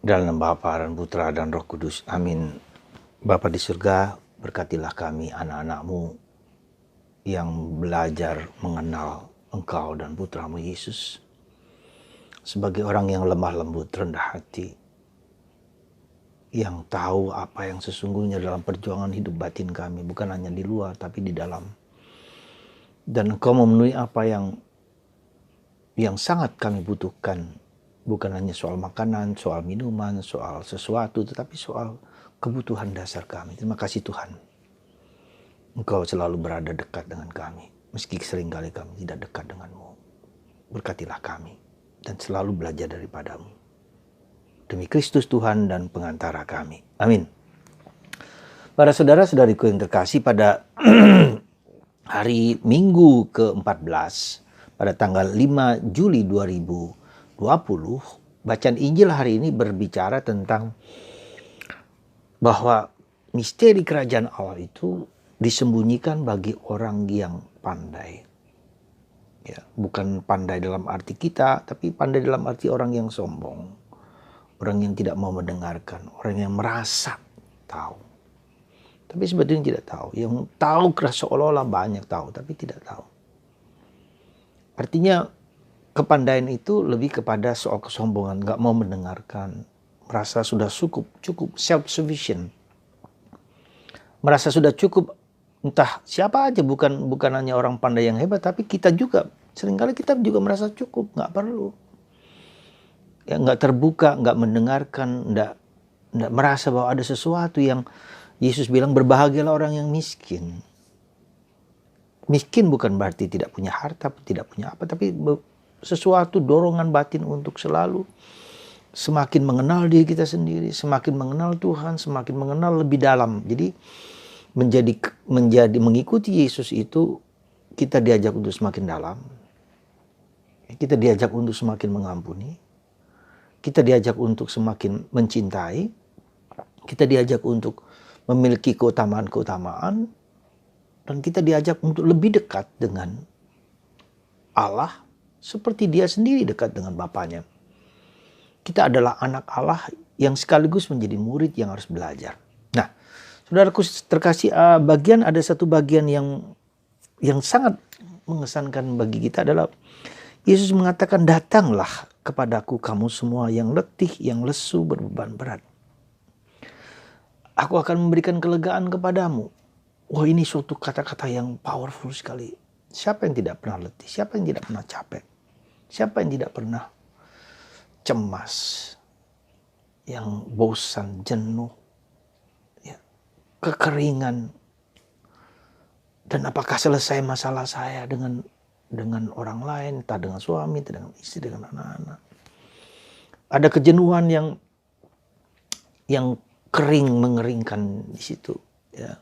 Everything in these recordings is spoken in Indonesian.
Dalam nama Bapa dan Putra dan Roh Kudus. Amin. Bapa di surga, berkatilah kami anak-anak-Mu yang belajar mengenal Engkau dan Putra-Mu Yesus. Sebagai orang yang lemah lembut, rendah hati, yang tahu apa yang sesungguhnya dalam perjuangan hidup batin kami, bukan hanya di luar tapi di dalam. Dan Engkau memenuhi apa yang sangat kami butuhkan. Bukan hanya soal makanan, soal minuman, soal sesuatu, tetapi soal kebutuhan dasar kami. Terima kasih Tuhan. Engkau selalu berada dekat dengan kami. Meski seringkali kami tidak dekat denganmu. Berkatilah kami dan selalu belajar daripadamu. Demi Kristus Tuhan dan pengantara kami. Amin. Para saudara-saudariku yang terkasih, pada hari Minggu ke-14, pada tanggal 5 Juli 2020, bacaan Injil hari ini berbicara tentang bahwa misteri kerajaan Allah itu disembunyikan bagi orang yang pandai. Ya, bukan pandai dalam arti kita, tapi pandai dalam arti orang yang sombong. Orang yang tidak mau mendengarkan, orang yang merasa tahu. Tapi sebetulnya tidak tahu. Yang tahu seolah-olah banyak tahu, tapi tidak tahu. Artinya kepandaian itu lebih kepada soal kesombongan, gak mau mendengarkan, merasa sudah cukup self-sufficient, merasa sudah cukup. Entah siapa aja, bukan hanya orang pandai yang hebat, tapi kita juga seringkali kita juga merasa cukup, nggak perlu, ya, nggak terbuka, nggak mendengarkan, nggak merasa bahwa ada sesuatu yang Yesus bilang berbahagialah orang yang miskin. Miskin bukan berarti tidak punya harta, tidak punya apa, tapi sesuatu dorongan batin untuk selalu semakin mengenal diri kita sendiri, semakin mengenal Tuhan, semakin mengenal lebih dalam. Jadi menjadi mengikuti Yesus itu kita diajak untuk semakin dalam. Kita diajak untuk semakin mengampuni. Kita diajak untuk semakin mencintai. Kita diajak untuk memiliki keutamaan-keutamaan. Dan kita diajak untuk lebih dekat dengan Allah seperti Dia sendiri dekat dengan Bapaknya. Kita adalah anak Allah yang sekaligus menjadi murid yang harus belajar. Nah, saudaraku terkasih, ada satu bagian yang sangat mengesankan bagi kita adalah Yesus mengatakan, datanglah kepadaku kamu semua yang letih, yang lesu, berbeban berat. Aku akan memberikan kelegaan kepadamu. Wah, ini suatu kata-kata yang powerful sekali. Siapa yang tidak pernah letih? Siapa yang tidak pernah capek? Siapa yang tidak pernah cemas? Yang bosan, jenuh, ya, kekeringan. Dan apakah selesai masalah saya dengan orang lain, entah dengan suami, entah dengan istri, dengan anak-anak. Ada kejenuhan yang kering, mengeringkan di situ, ya.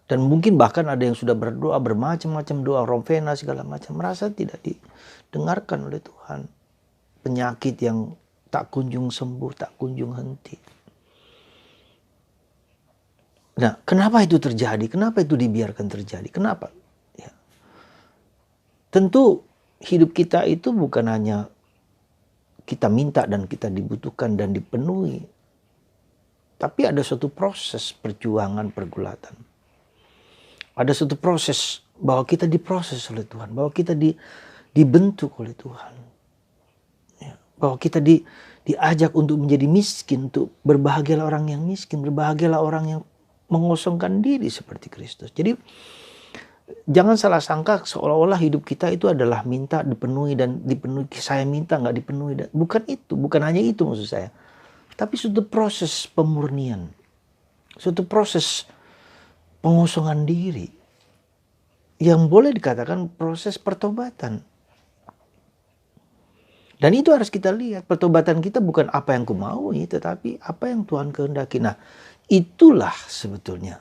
Dan mungkin bahkan ada yang sudah berdoa bermacam-macam doa, rompena segala macam, merasa tidak didengarkan oleh Tuhan. Penyakit yang tak kunjung sembuh, tak kunjung henti. Nah, kenapa itu terjadi? Kenapa itu dibiarkan terjadi? Kenapa? Ya. Tentu hidup kita itu bukan hanya kita minta dan kita dibutuhkan dan dipenuhi. Tapi ada suatu proses perjuangan, pergulatan. Ada suatu proses bahwa kita diproses oleh Tuhan, bahwa kita dibentuk oleh Tuhan, ya, bahwa kita diajak untuk menjadi miskin, untuk berbahagialah orang yang miskin, berbahagialah orang yang mengosongkan diri seperti Kristus. Jadi jangan salah sangka seolah-olah hidup kita itu adalah minta dipenuhi dan dipenuhi, saya minta nggak dipenuhi. Dan bukan itu, bukan hanya itu maksud saya, tapi suatu proses pemurnian, suatu proses pengosongan diri yang boleh dikatakan proses pertobatan. Dan itu harus kita lihat, pertobatan kita bukan apa yang kumaui, tetapi apa yang Tuhan kehendaki. Nah, itulah sebetulnya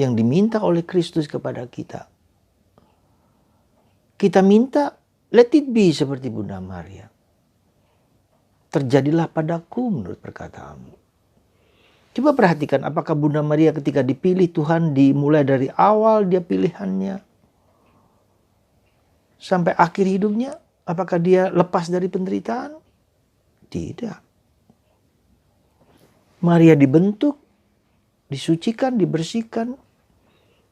yang diminta oleh Kristus kepada kita. Kita minta, let it be seperti Bunda Maria. Terjadilah padaku menurut perkataanmu. Coba perhatikan, apakah Bunda Maria ketika dipilih Tuhan, dimulai dari awal dia pilihannya sampai akhir hidupnya, apakah dia lepas dari penderitaan? Tidak. Maria dibentuk, disucikan, dibersihkan.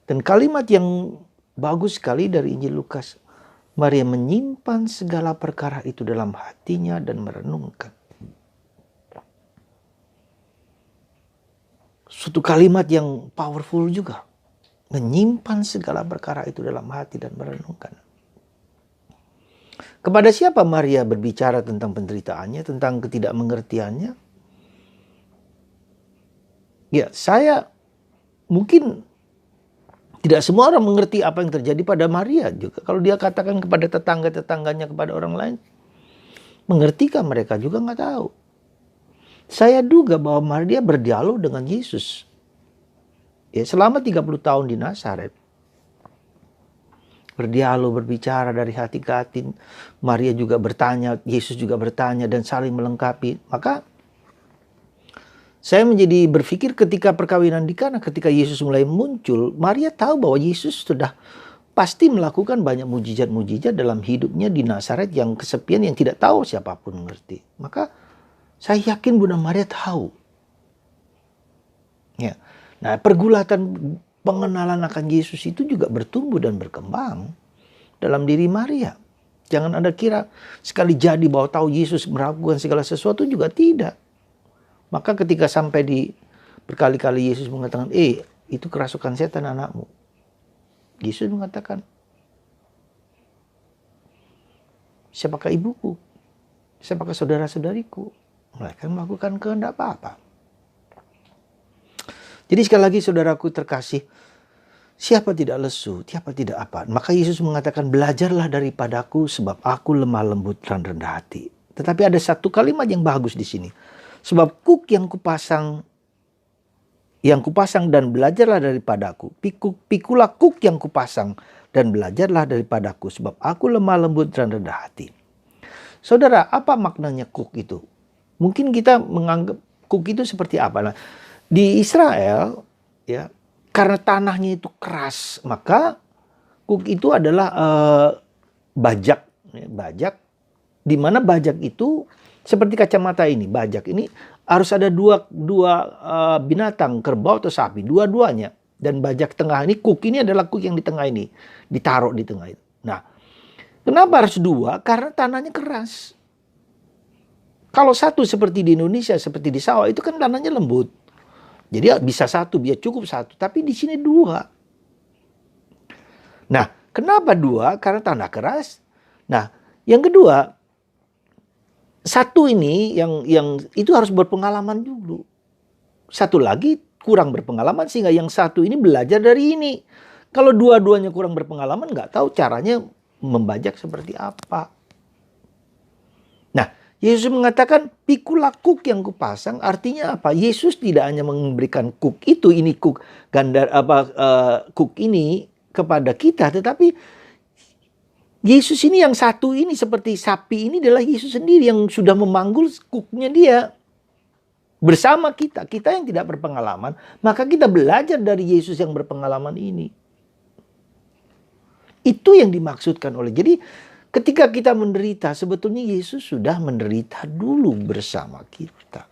Dan kalimat yang bagus sekali dari Injil Lukas, Maria menyimpan segala perkara itu dalam hatinya dan merenungkan. Suatu kalimat yang powerful juga. Menyimpan segala perkara itu dalam hati dan merenungkan. Kepada siapa Maria berbicara tentang penderitaannya, tentang ketidakmengertiannya? Ya, saya mungkin tidak semua orang mengerti apa yang terjadi pada Maria juga. Kalau dia katakan kepada tetangga-tetangganya, kepada orang lain, mengertikah mereka juga nggak tahu. Saya duga bahwa Maria berdialog dengan Yesus. Ya, selama 30 tahun di Nazaret. Berdialog, berbicara dari hati ke hati. Maria juga bertanya, Yesus juga bertanya dan saling melengkapi. Maka saya menjadi berpikir ketika perkawinan di Kana, ketika Yesus mulai muncul, Maria tahu bahwa Yesus sudah pasti melakukan banyak mujizat-mujizat dalam hidupnya di Nazaret yang kesepian, yang tidak tahu siapapun mengerti. Maka saya yakin Bunda Maria tahu. Ya. Nah, pergulatan pengenalan akan Yesus itu juga bertumbuh dan berkembang dalam diri Maria. Jangan Anda kira sekali jadi bahwa tahu Yesus melakukan segala sesuatu, juga tidak. Maka ketika sampai di berkali-kali Yesus mengatakan, itu kerasukan setan anakmu. Yesus mengatakan, siapakah ibuku? Siapakah saudara-saudariku? Mereka melakukan kehendak Bapa. Jadi sekali lagi saudaraku terkasih, siapa tidak lesu, siapa tidak apa. Maka Yesus mengatakan, belajarlah daripadaku sebab aku lemah lembut dan rendah hati. Tetapi ada satu kalimat yang bagus di sini. Sebab kuk yang kupasang dan belajarlah daripadaku. Pikulah kuk yang kupasang dan belajarlah daripadaku. Sebab aku lemah lembut dan rendah hati. Saudara, apa maknanya kuk itu? Mungkin kita menganggap kuk itu seperti apa? Nah, di Israel, ya, karena tanahnya itu keras, maka kuk itu adalah bajak. Ya, bajak, di mana bajak itu seperti kacamata ini. Bajak ini harus ada dua binatang, kerbau atau sapi, dua-duanya. Dan bajak tengah ini, kuk ini adalah kuk yang di tengah ini, ditaruh di tengah itu. Nah, kenapa harus dua? Karena tanahnya keras. Kalau satu seperti di Indonesia, seperti di sawah, itu kan tanahnya lembut. Jadi bisa satu, biar cukup satu. Tapi di sini dua. Nah, kenapa dua? Karena tanah keras. Nah, yang kedua, satu ini yang itu harus berpengalaman dulu. Satu lagi kurang berpengalaman sehingga yang satu ini belajar dari ini. Kalau dua-duanya kurang berpengalaman, nggak tahu caranya membajak seperti apa. Nah, Yesus mengatakan, pikulah kuk yang kupasang, artinya apa? Yesus tidak hanya memberikan kuk itu, ini kuk kuk ini kepada kita, tetapi Yesus ini yang satu ini seperti sapi ini adalah Yesus sendiri yang sudah memanggul kuknya dia bersama kita. Kita yang tidak berpengalaman, maka kita belajar dari Yesus yang berpengalaman ini. Itu yang dimaksudkan oleh, jadi ketika kita menderita, sebetulnya Yesus sudah menderita dulu bersama kita.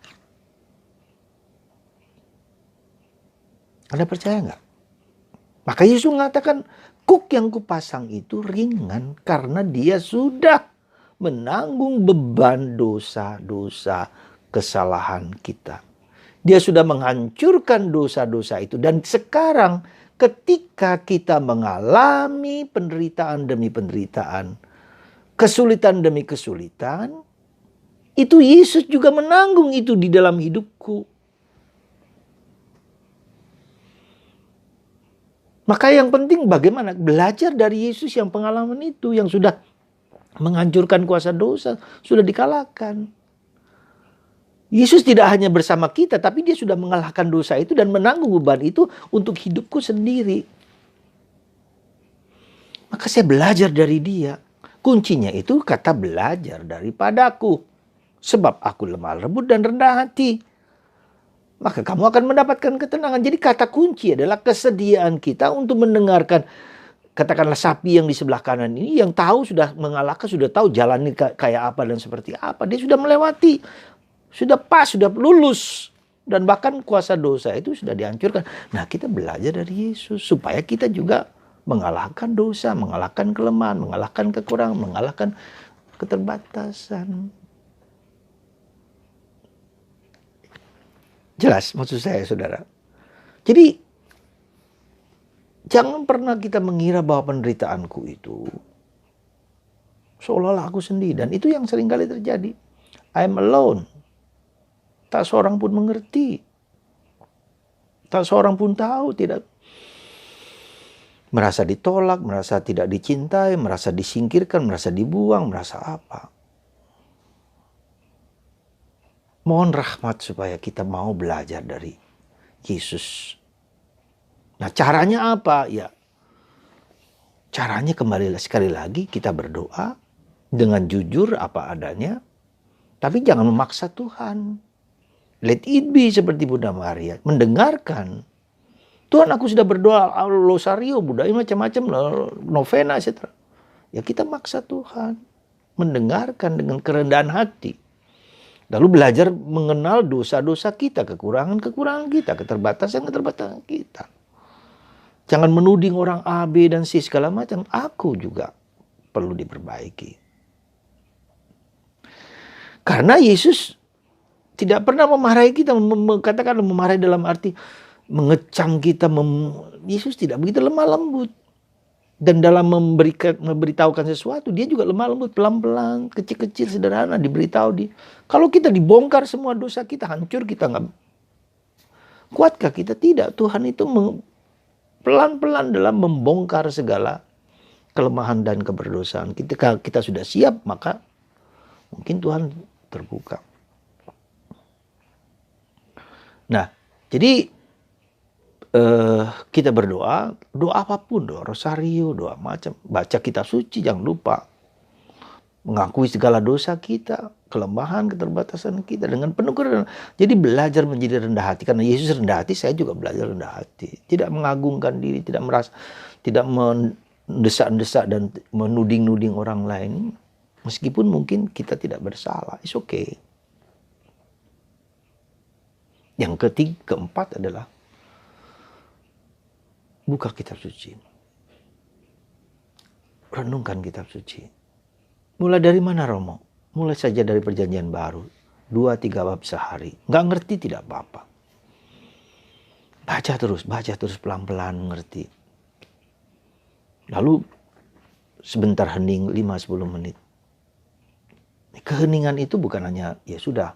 Anda percaya nggak? Maka Yesus mengatakan, kuk yang kupasang itu ringan karena dia sudah menanggung beban dosa-dosa kesalahan kita. Dia sudah menghancurkan dosa-dosa itu. Dan sekarang ketika kita mengalami penderitaan demi penderitaan, kesulitan demi kesulitan, itu Yesus juga menanggung itu di dalam hidupku. Maka yang penting bagaimana belajar dari Yesus yang pengalaman itu, yang sudah menghancurkan kuasa dosa, sudah dikalahkan. Yesus tidak hanya bersama kita, tapi dia sudah mengalahkan dosa itu dan menanggung beban itu untuk hidupku sendiri. Maka saya belajar dari dia. Kuncinya itu kata belajar daripadaku. Sebab aku lemah lembut dan rendah hati. Maka kamu akan mendapatkan ketenangan. Jadi kata kunci adalah kesediaan kita untuk mendengarkan. Katakanlah sapi yang di sebelah kanan ini yang tahu sudah mengalahkan, sudah tahu jalannya kayak apa dan seperti apa. Dia sudah melewati. Sudah pas, sudah lulus. Dan bahkan kuasa dosa itu sudah dihancurkan. Nah, kita belajar dari Yesus supaya kita juga mengalahkan dosa, mengalahkan kelemahan, mengalahkan kekurangan, mengalahkan keterbatasan. Jelas maksud saya, saudara. Jadi, jangan pernah kita mengira bahwa penderitaanku itu seolah-olah aku sendiri. Dan itu yang seringkali terjadi. I'm alone. Tak seorang pun mengerti. Tak seorang pun tahu. Tidak merasa ditolak, merasa tidak dicintai, merasa disingkirkan, merasa dibuang, merasa apa. Mohon rahmat supaya kita mau belajar dari Yesus. Nah, caranya apa? Ya, caranya kembali sekali lagi kita berdoa dengan jujur apa adanya. Tapi jangan memaksa Tuhan. Let it be seperti Bunda Maria. Mendengarkan. Tuhan, aku sudah berdoa Rosario, Buddha, macam-macam, novena, etc. Ya kita maksa Tuhan. Mendengarkan dengan kerendahan hati. Lalu belajar mengenal dosa-dosa kita, kekurangan-kekurangan kita, keterbatasan-keterbatasan kita. Jangan menuding orang A, B, dan C segala macam. Aku juga perlu diperbaiki. Karena Yesus tidak pernah memarahi kita, katakan memarahi dalam arti mengecam kita. Yesus tidak begitu lemah lembut. Dan dalam memberitahukan sesuatu, dia juga lemah lembut, pelan-pelan, kecil-kecil, sederhana, diberitahu. Kalau kita dibongkar semua dosa kita, hancur kita nggak. Kuatkah kita? Tidak. Tuhan itu pelan-pelan dalam membongkar segala kelemahan dan keberdosaan. Ketika kita sudah siap, maka mungkin Tuhan terbuka. Nah, jadi kita berdoa, doa apapun, doa rosario, doa macam, baca kitab suci, jangan lupa mengakui segala dosa kita, kelemahan, keterbatasan kita dengan penuh kerendahan. Jadi belajar menjadi rendah hati, karena Yesus rendah hati, saya juga belajar rendah hati. Tidak mengagungkan diri, tidak merasa, tidak mendesak-desak dan menuding-nuding orang lain, meskipun mungkin kita tidak bersalah. It's okay. Yang keempat adalah buka kitab suci. Renungkan kitab suci. Mulai dari mana, Romo? Mulai saja dari perjanjian baru. 2-3 bab sehari. Nggak ngerti tidak apa-apa. Baca terus pelan-pelan ngerti. Lalu sebentar hening 5-10 menit. Keheningan itu bukan hanya, ya sudah.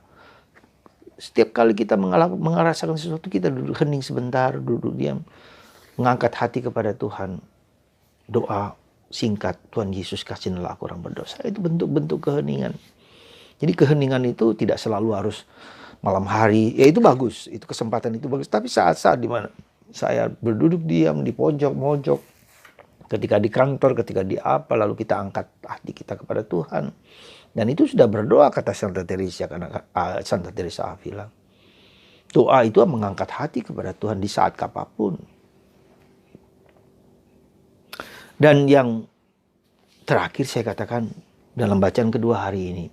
Setiap kali kita merasakan sesuatu, kita duduk hening sebentar, duduk diam. Mengangkat hati kepada Tuhan. Doa singkat, Tuhan Yesus kasihlah aku orang berdosa. Itu bentuk-bentuk keheningan. Jadi keheningan itu tidak selalu harus malam hari. Ya itu bagus, itu kesempatan itu bagus. Tapi saat-saat di mana saya berduduk diam di pojok-mojok, ketika di kantor, ketika di apa, lalu kita angkat hati kita kepada Tuhan. Dan itu sudah berdoa, kata Santa Teresa, karena Santa Teresa bilang. Doa itu mengangkat hati kepada Tuhan di saat apapun. Dan yang terakhir saya katakan dalam bacaan kedua hari ini.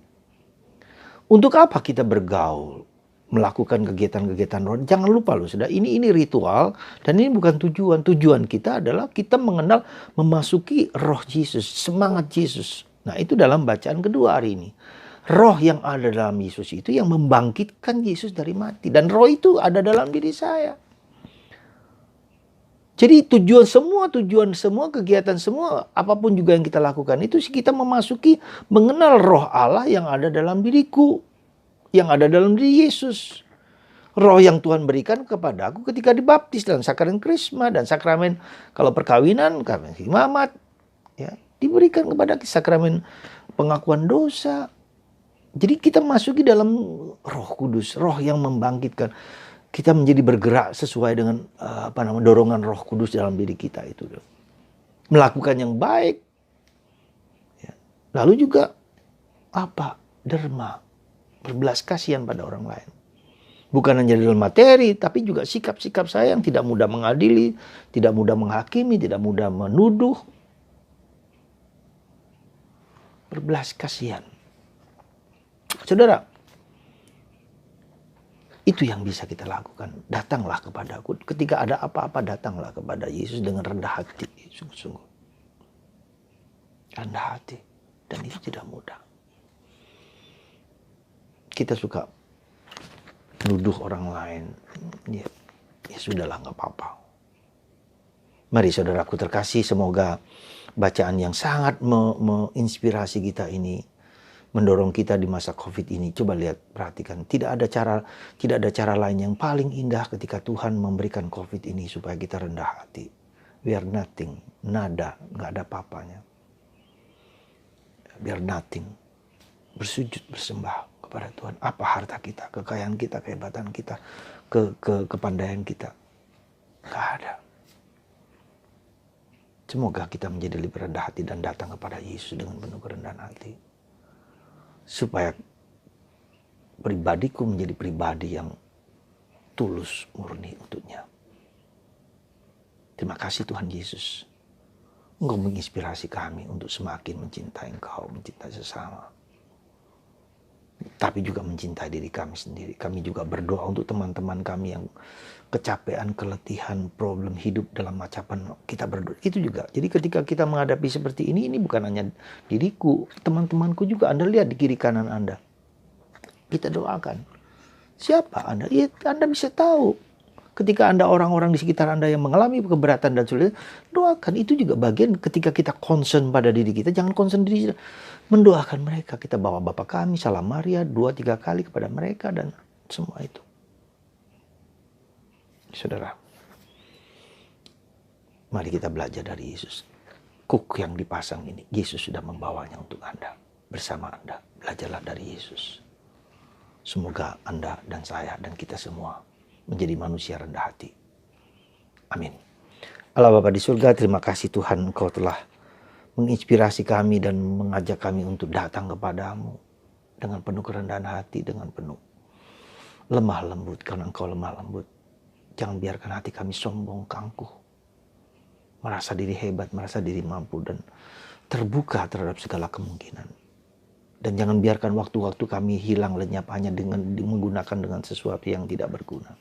Untuk apa kita bergaul? Melakukan kegiatan-kegiatan rohani. Jangan lupa loh, sudah ini ritual dan ini bukan tujuan. Tujuan kita adalah kita mengenal, memasuki roh Yesus, semangat Yesus. Nah, itu dalam bacaan kedua hari ini. Roh yang ada dalam Yesus itu yang membangkitkan Yesus dari mati. Dan roh itu ada dalam diri saya. Jadi tujuan semua kegiatan semua, apapun juga yang kita lakukan itu kita memasuki, mengenal roh Allah yang ada dalam diriku. Yang ada dalam diri Yesus. Roh yang Tuhan berikan kepada aku ketika dibaptis dalam sakramen Krisma dan sakramen kalau perkawinan, sakramen imamat, ya, diberikan kepada sakramen pengakuan dosa. Jadi kita masuki dalam Roh Kudus, roh yang membangkitkan. Kita menjadi bergerak sesuai dengan dorongan Roh Kudus dalam diri kita itu. Melakukan yang baik. Ya. Lalu juga derma. Berbelas kasihan pada orang lain. Bukan hanya dalam materi, tapi juga sikap-sikap saya yang tidak mudah mengadili, tidak mudah menghakimi, tidak mudah menuduh. Berbelas kasihan. Saudara, Itu yang bisa kita lakukan. Datanglah kepadaku. Ketika ada apa-apa, datanglah kepada Yesus dengan rendah hati. Sungguh-sungguh. Rendah hati. Dan itu tidak mudah. Kita suka nuduh orang lain. Ya sudahlah, gak apa-apa. Mari saudaraku terkasih, semoga bacaan yang sangat menginspirasi kita ini, mendorong kita di masa COVID ini. Coba lihat, perhatikan. Tidak ada cara lain yang paling indah ketika Tuhan memberikan COVID ini supaya kita rendah hati. We are nothing, nada, nggak ada apa-apanya. We are nothing. Bersujud, bersembah kepada Tuhan. Apa harta kita, kekayaan kita, kehebatan kita, kepandaian kita? Nggak ada. Semoga kita menjadi lebih rendah hati dan datang kepada Yesus dengan penuh kerendahan hati. Supaya pribadiku menjadi pribadi yang tulus, murni untuknya. Terima kasih Tuhan Yesus. Engkau menginspirasi kami untuk semakin mencintai Engkau, mencintai sesama. Tapi juga mencintai diri kami sendiri. Kami juga berdoa untuk teman-teman kami yang kecapean, keletihan, problem hidup dalam macam kita berdoa. Itu juga. Jadi ketika kita menghadapi seperti ini bukan hanya diriku, teman-temanku juga. Anda lihat di kiri kanan Anda. Kita doakan. Siapa Anda? Ya, Anda bisa tahu. Ketika Anda orang-orang di sekitar Anda yang mengalami keberatan dan sulit, doakan. Itu juga bagian ketika kita concern pada diri kita. Jangan concern diri kita. Mendoakan mereka. Kita bawa Bapa kami, Salam Maria, 2-3 kali kepada mereka dan semua itu. Saudara, mari kita belajar dari Yesus. Kuk yang dipasang ini, Yesus sudah membawanya untuk Anda. Bersama Anda, belajarlah dari Yesus. Semoga Anda dan saya dan kita semua menjadi manusia rendah hati. Amin. Allah Bapa di surga, terima kasih Tuhan, Engkau telah menginspirasi kami dan mengajak kami untuk datang kepadamu dengan penuh kerendahan hati, dengan penuh lemah lembut, karena Engkau lemah lembut. Jangan biarkan hati kami sombong, angkuh, merasa diri hebat, merasa diri mampu, dan terbuka terhadap segala kemungkinan. Dan jangan biarkan waktu-waktu kami hilang lenyap hanya dengan menggunakan dengan sesuatu yang tidak berguna.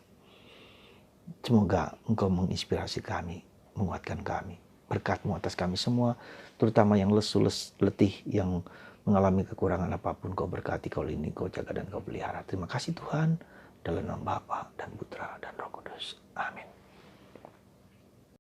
Semoga Engkau menginspirasi kami, menguatkan kami. Berkat-Mu atas kami semua, terutama yang lesu, letih, yang mengalami kekurangan apapun. Kau berkati, Kau lindungi, Kau jaga, dan Kau pelihara. Terima kasih Tuhan, dalam nama Bapa dan Putra dan Roh Kudus. Amin.